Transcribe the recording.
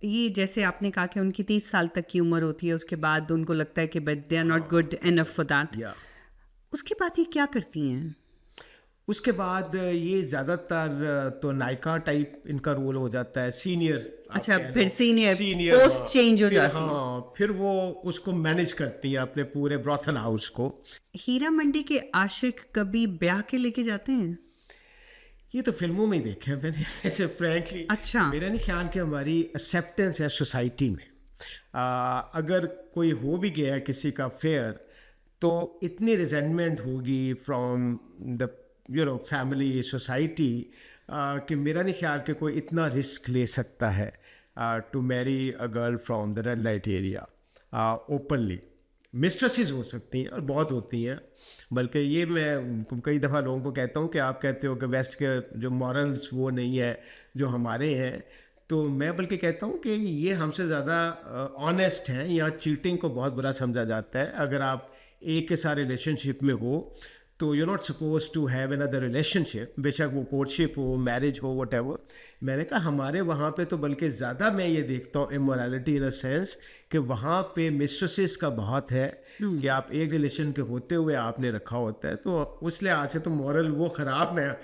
ये जैसे आपने कहा कि उनकी 30 साल तक की उम्र होती है, उसके बाद उनको लगता है कि but they are not good enough for that. या उसके बाद ये क्या करती हैं? उसके बाद ये ज़्यादातर तो नायका टाइप इनका रोल हो जाता है, सीनियर आप अच्छा, कह फिर लो। सीनियर सीनियर, पोस्ट हाँ। चेंज हो फिर जाती हैं। हाँ, फिर वो उसको मैनेज करती हैं अपने पूरे ब्रॉथल हाउस को। हीरा मंडी के आशिक कभी ब्याह के लेके जाते हैं? ये तो फिल्मों में ही देखे हैं मैंने ऐसे फ्रैंकली। अच्छा। मेरा नहीं ख्याल कि हमारी एक्सेप्टेंस है सोसाइटी में। अगर कोई हो भी गया है किसी का फेयर, तो इतनी रिजेंटमेंट होगी फ्रॉम द फैमिली सोसाइटी, कि मेरा नहीं ख्याल कि कोई इतना रिस्क ले सकता है to marry a girl from the red light area openly. Mistresses हो सकती हैं और बहुत होती हैं, बल्कि ये मैं कई दफ़ा लोगों को कहता हूँ कि आप कहते हो कि वेस्ट के जो मॉरल्स वो नहीं है जो हमारे हैं, तो मैं बल्कि कहता हूँ कि ये हमसे ज़्यादा ऑनेस्ट हैं। यहाँ चीटिंग को बहुत बुरा समझा जाता है। अगर आप एक के साथ रिलेशनशिप में हो तो you not suppose to have another relationship, बेशक वो कोर्टशिप हो, मैरिज हो, वट एवर। मैंने कहा हमारे वहाँ पे तो बल्कि ज़्यादा मैं ये देखता हूँ इमोरलिटी इन अ सेंस कि वहाँ पे मिस्ट्रेसेस का बहुत है कि आप एक रिलेशन के होते हुए आपने रखा होता है, तो उस लिहाज से तो मॉरल वो ख़राब है